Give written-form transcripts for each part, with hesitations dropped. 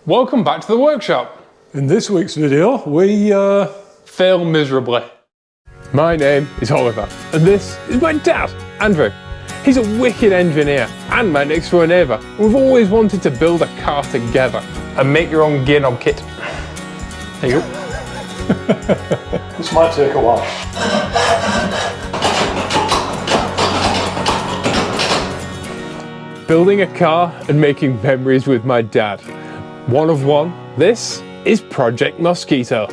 Welcome back to the workshop. In this week's video, we fail miserably. My name is Oliver, and this is my dad, Andrew. He's a wicked engineer and my next door neighbour. We've always wanted to build a car together and make your own gear knob kit. There you go. This might take a while. Building a car and making memories with my dad. One of one. This is Project Mosquito.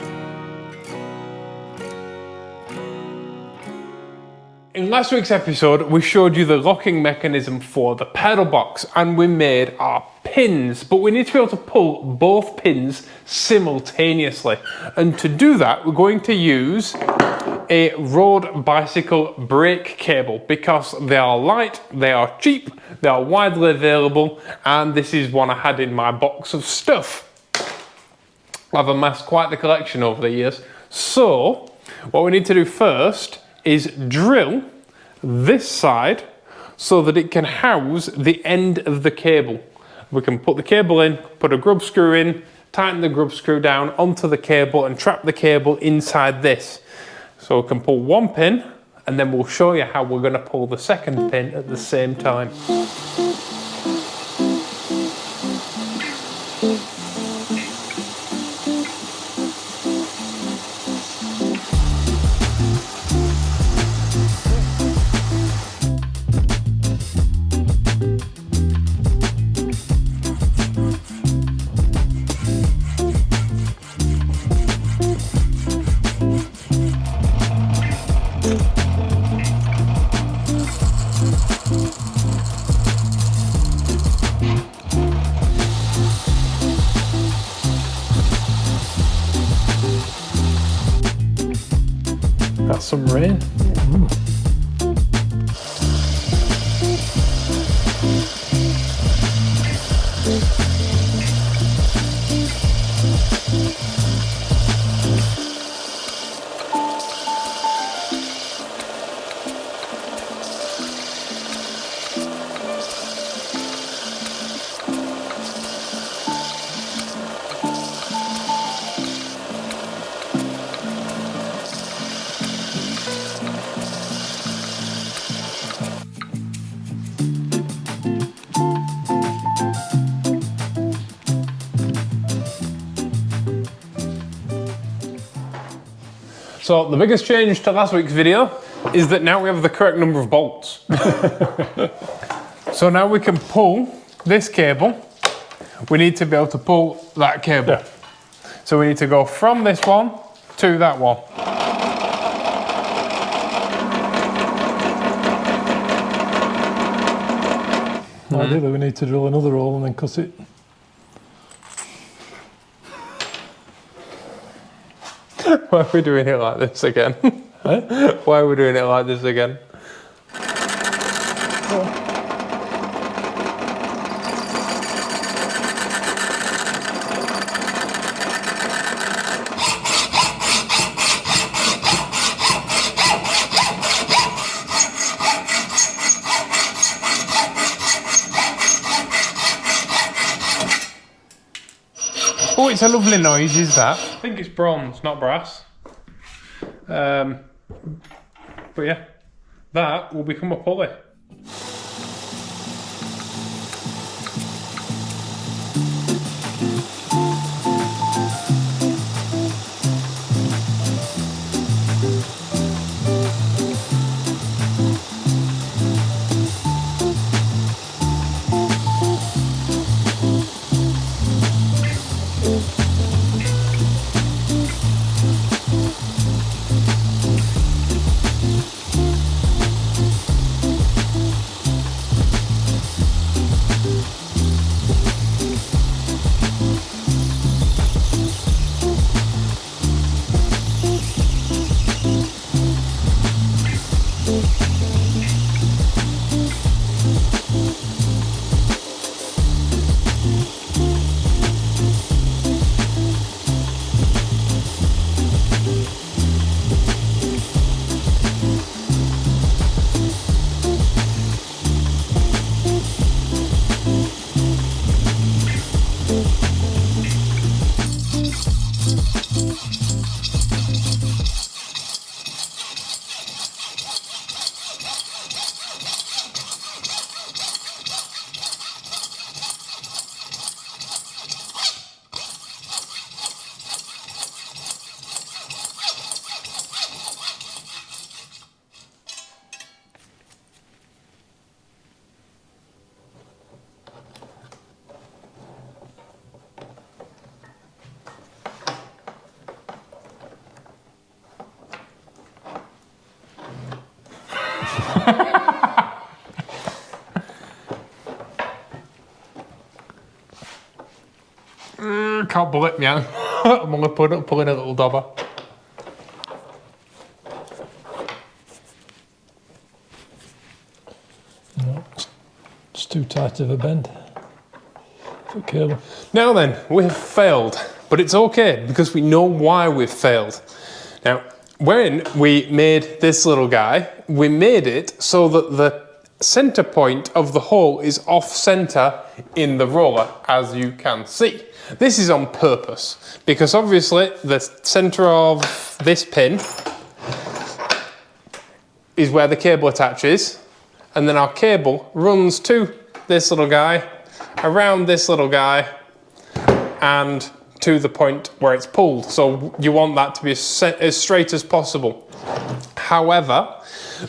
In last week's episode, we showed you the locking mechanism for the pedal box and we made our pins, but we need to be able to pull both pins simultaneously. And to do that, we're going to use a road bicycle brake cable because they are light, they are cheap, they are widely available, and this is one I had in my box of stuff. I've amassed quite the collection over the years. So what we need to do first is drill this side so that it can house the end of the cable. We can put the cable in, put a grub screw in, tighten the grub screw down onto the cable and trap the cable inside this. So we can pull one pin and then we'll show you how we're going to pull the second pin at the same time. That's some rain. So the biggest change to last week's video is that now we have the correct number of bolts. So now we can pull this cable. We need to be able to pull that cable. Yeah. So we need to go from this one to that one. Ideally we need to drill another hole and then cut it. Why are we doing it like this again? Eh? Why are we doing it like this again? Oh, it's a lovely noise, is that? I think it's bronze, not brass. But yeah, that will become a pulley. Can't pull it, man. I'm only pulling a little dobber. No, it's too tight of a bend for cable. Now then, we have failed, but it's okay because we know why we've failed. Now, when we made this little guy, we made it so that the center point of the hole is off center in the roller, as you can see. This is on purpose because obviously the center of this pin is where the cable attaches, and then our cable runs to this little guy, around this little guy, and to the point where it's pulled. So you want that to be as straight as possible. However,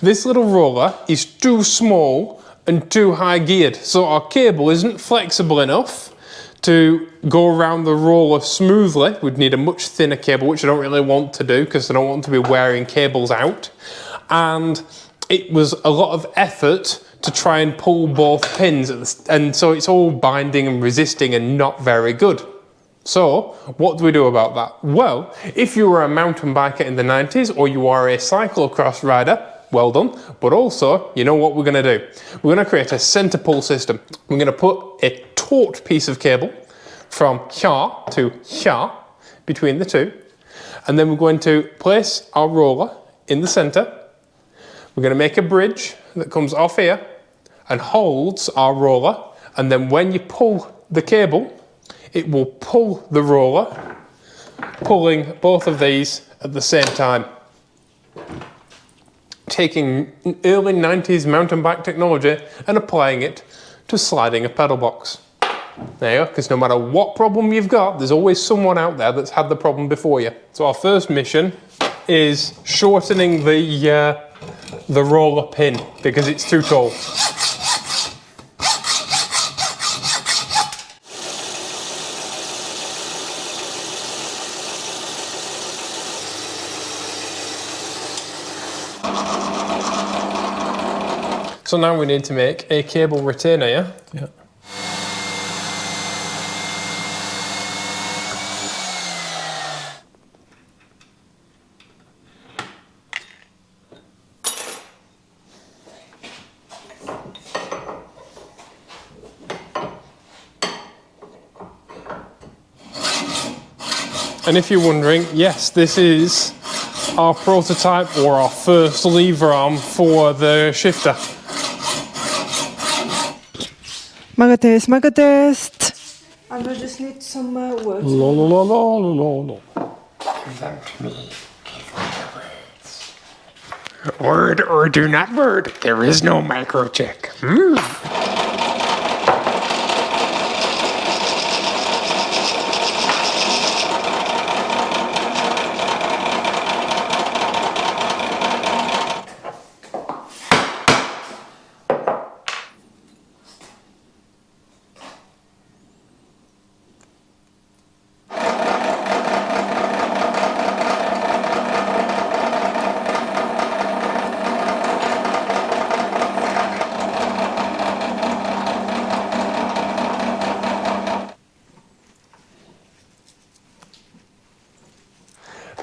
this little roller is too small and too high geared, so our cable isn't flexible enough to go around the roller smoothly. We'd need a much thinner cable, which I don't really want to do because I don't want to be wearing cables out. And it was a lot of effort to try and pull both pins, and so it's all binding and resisting and not very good. So what do we do about that? Well, if you were a mountain biker in the 90s or you are a cyclocross rider, well done. But also, you know what we're going to do? We're going to create a center pull system. We're going to put a taut piece of cable from here to here between the two, and then we're going to place our roller in the center. We're going to make a bridge that comes off here and holds our roller, and then when you pull the cable, it will pull the roller, pulling both of these at the same time. Taking early 90s mountain bike technology and applying it to sliding a pedal box. There you go, because no matter what problem you've got, there's always someone out there that's had the problem before you. So our first mission is shortening the roller pin because it's too tall. So now we need to make a cable retainer, yeah? Yeah. And if you're wondering, yes, this is our prototype or our first lever arm for the shifter. Maga test. And I just need some words. Present me. Give me the words. Word or do not word. There is no microcheck.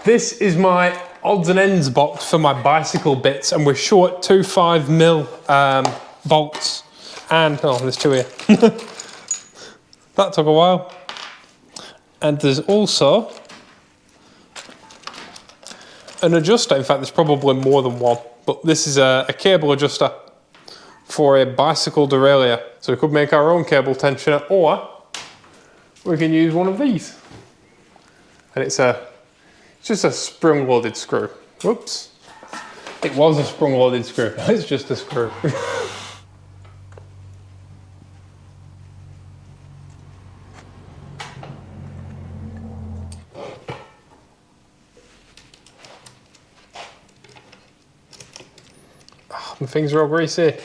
This is my odds and ends box for my bicycle bits, and we're short 2.5mm bolts. And, oh, there's two here. That took a while. And there's also an adjuster. In fact, there's probably more than one, but this is a cable adjuster for a bicycle derailleur. So we could make our own cable tensioner, or we can use one of these. And it's just a spring-loaded screw. Whoops. It was a spring-loaded screw. It's just a screw. My things are all greasy.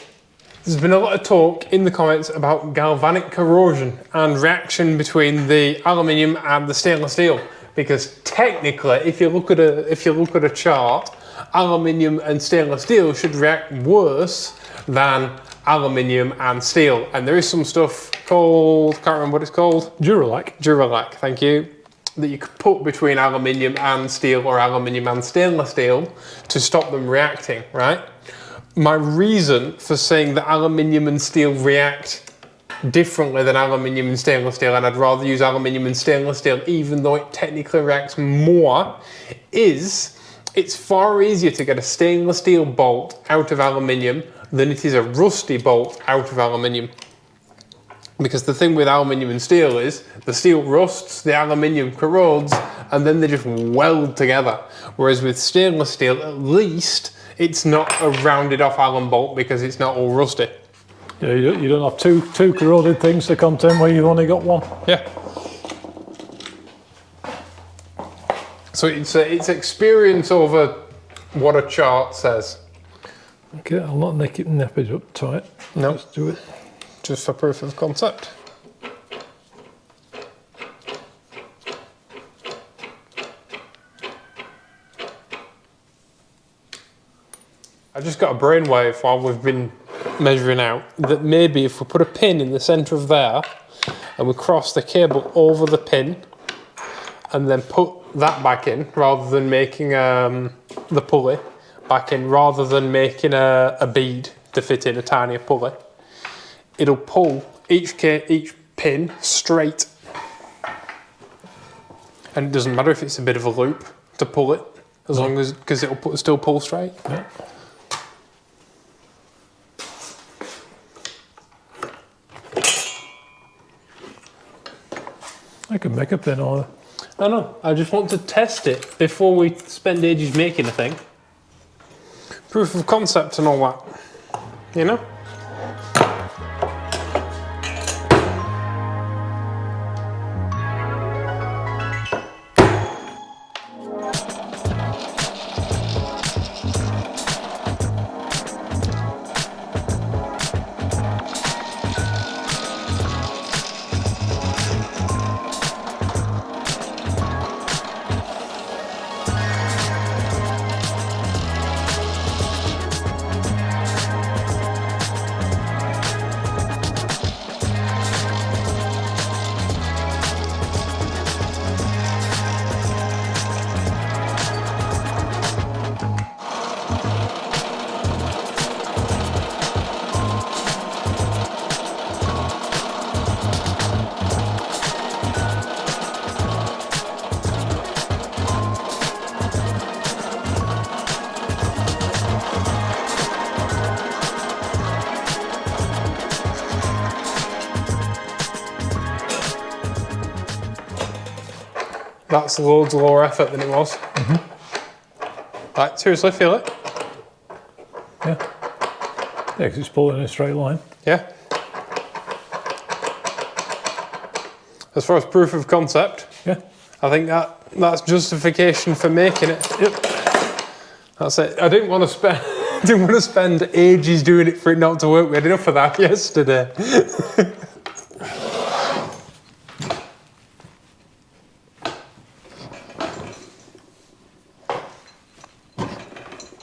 There's been a lot of talk in the comments about galvanic corrosion and reaction between the aluminium and the stainless steel. Because technically, if you look at a chart, aluminium and stainless steel should react worse than aluminium and steel. And there is some stuff called, can't remember what it's called. Duralac, thank you. That you could put between aluminium and steel or aluminium and stainless steel to stop them reacting, right? My reason for saying that aluminium and steel react differently than aluminium and stainless steel, and I'd rather use aluminium and stainless steel even though it technically reacts more, is it's far easier to get a stainless steel bolt out of aluminium than it is a rusty bolt out of aluminium. Because the thing with aluminium and steel is the steel rusts, the aluminium corrodes, and then they just weld together. Whereas with stainless steel, at least it's not a rounded off alum bolt because it's not all rusty. Yeah, you don't have two corroded things to contend where you've only got one. Yeah. So it's experience over what a chart says. Okay, I'll not nip it up tight. No. Let's do it. Just for proof of concept. I just got a brainwave while we've been measuring out that maybe if we put a pin in the centre of there and we cross the cable over the pin and then put that back in rather than making the pulley back in, rather than making a bead to fit in a tinier pulley, it'll pull each pin straight. And it doesn't matter if it's a bit of a loop to pull it, as long as, because it'll still pull straight. Yeah. I can make a pin order. I know, I just want to test it before we spend ages making a thing. Proof of concept and all that, you know? That's loads lower effort than it was. Mm-hmm. Right, seriously, feel it? Yeah. Yeah, because it's pulling in a straight line. Yeah. As far as proof of concept, Yeah. I think that's justification for making it. Yep. That's it. I didn't want to spend ages doing it for it not to work. We had enough of that yesterday.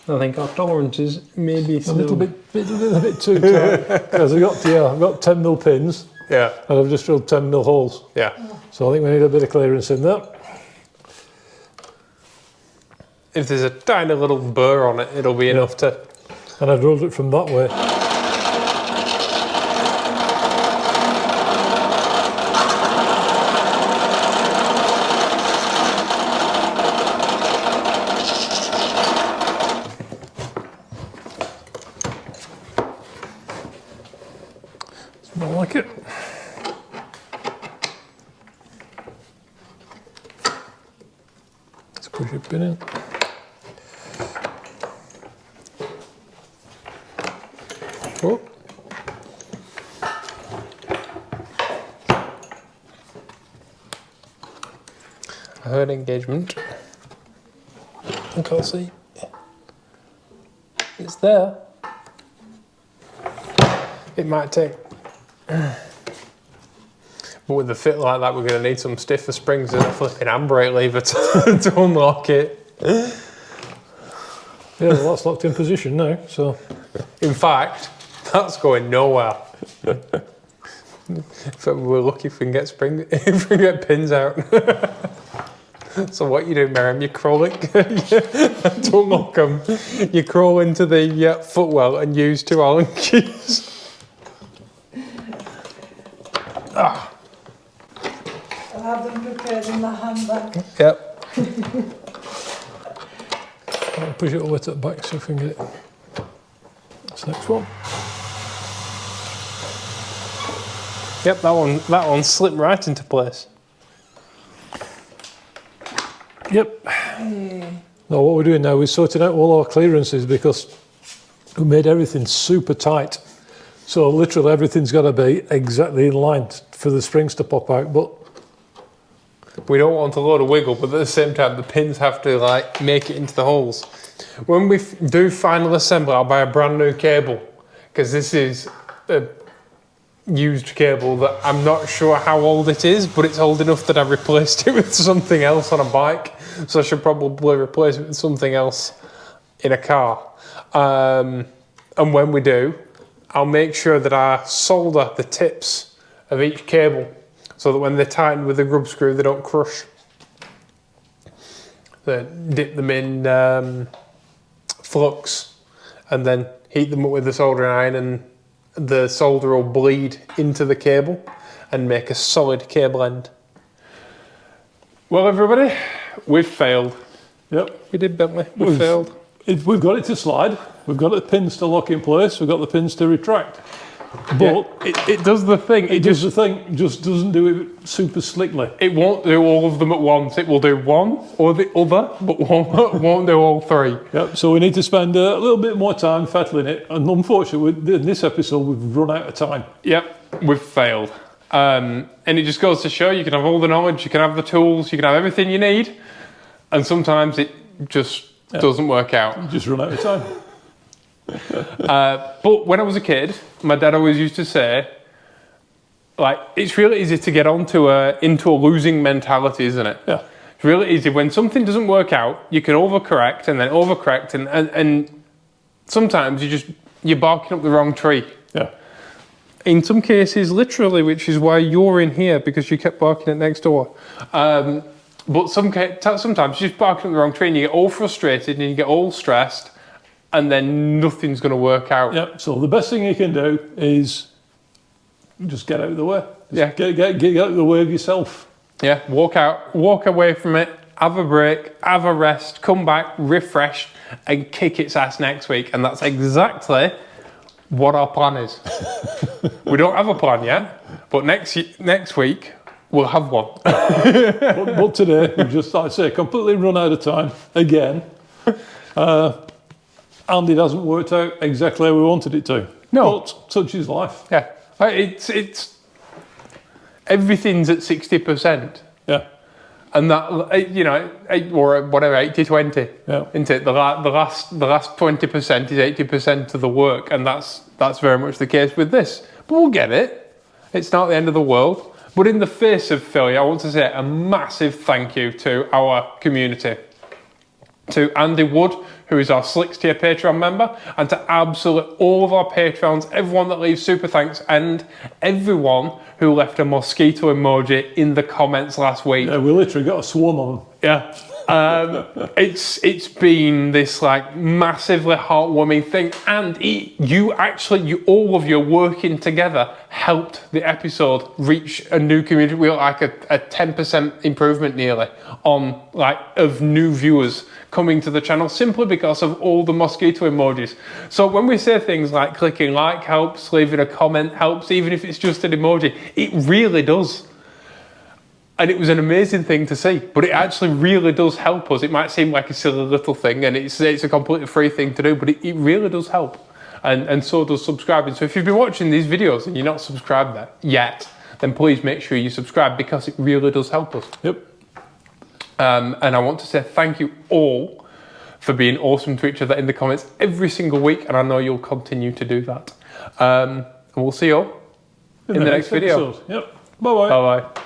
I think our tolerances may be A little bit too tight. Because I've got 10mm pins. Yeah. And I've just drilled 10mm holes. Yeah. So I think we need a bit of clearance in there. If there's a tiny little burr on it, it'll be enough to. And I drilled it from that way. Smell like it. Let's push your pin in. Oh. I heard engagement. I can't see. It's there. It might take. But with a fit like that, we're going to need some stiffer springs and a flipping handbrake lever to unlock it. Yeah, well, that's locked in position now, so. In fact, that's going nowhere. So we're lucky if we can get if we can get pins out. So what you do, Miriam? You crawl it. Don't lock them. You crawl into the footwell and use 2 Allen keys. I'll have them prepared in my handbag. Yep. I'll push it all the way to the back so if we can get it. That's the next one. Yep, that one slipped right into place. Yep. Now what we're doing now is sorting out all our clearances because we made everything super tight. So literally everything's got to be exactly in line for the springs to pop out. But we don't want a load of wiggle, but at the same time the pins have to like make it into the holes. When we do final assembly, I'll buy a brand new cable because this is a used cable that I'm not sure how old it is, but it's old enough that I replaced it with something else on a bike, so I should probably replace it with something else in a car. And when we do, I'll make sure that I solder the tips of each cable so that when they're tightened with a grub screw they don't crush. Dip them in flux and then heat them up with the soldering iron, and the solder will bleed into the cable and make a solid cable end. Well, everybody, we've failed. yep, We did, Bentley. We failed. we've got it to slide. We've got the pins to lock in place. We've got the pins to retract. But it does the thing. it does the thing, just doesn't do it super slickly. It won't do all of them at once. It will do one or the other, but won't do all 3. Yep. So we need to spend a little bit more time fettling it. And unfortunately, in this episode, we've run out of time. Yep, we've failed. And it just goes to show you can have all the knowledge, you can have the tools, you can have everything you need, and sometimes it just doesn't work out. You just run out of time. But when I was a kid, my dad always used to say, like, it's really easy to get into a losing mentality, isn't it? Yeah. It's really easy. When something doesn't work out, you can overcorrect and then overcorrect, and sometimes you're barking up the wrong tree. Yeah. In some cases, literally, which is why you're in here, because you kept barking at next door. But sometimes you're just barking up the wrong tree and you get all frustrated and you get all stressed, and then nothing's going to work out. Yep. So the best thing you can do is just get out of the way. Just get out of the way of yourself. Yeah, walk away from it, have a break, have a rest, come back, refresh, and kick its ass next week. And that's exactly what our plan is. We don't have a plan yet, but next week we'll have one. but today we've just, like I say, completely run out of time again. And it hasn't worked out exactly how we wanted it to. No. But such is life. Yeah, it's everything's at 60%. Yeah. And that, or whatever, 80-20, Yeah. isn't it? The last 20% is 80% of the work, and that's very much the case with this. But we'll get it. It's not the end of the world. But in the face of failure, I want to say a massive thank you to our community. To Andy Wood, who is our Slicks tier Patreon member, and to absolutely all of our Patrons, everyone that leaves super thanks, and everyone who left a mosquito emoji in the comments last week. Yeah, we literally got a swarm of them. Yeah. It's been this like massively heartwarming thing, and all of you working together helped the episode reach a new community. We got like a 10% improvement nearly on of new viewers coming to the channel simply because of all the mosquito emojis. So when we say things like clicking like helps, leaving a comment helps, even if it's just an emoji, it really does. And it was an amazing thing to see, but it actually really does help us. It might seem like a silly little thing, and it's a completely free thing to do, but it really does help. And so does subscribing. So if you've been watching these videos and you're not subscribed yet, then please make sure you subscribe, because it really does help us. Yep. And I want to say thank you all for being awesome to each other in the comments every single week, and I know you'll continue to do that. And we'll see you all in the next video. Episode. Yep. Bye-bye. Bye-bye.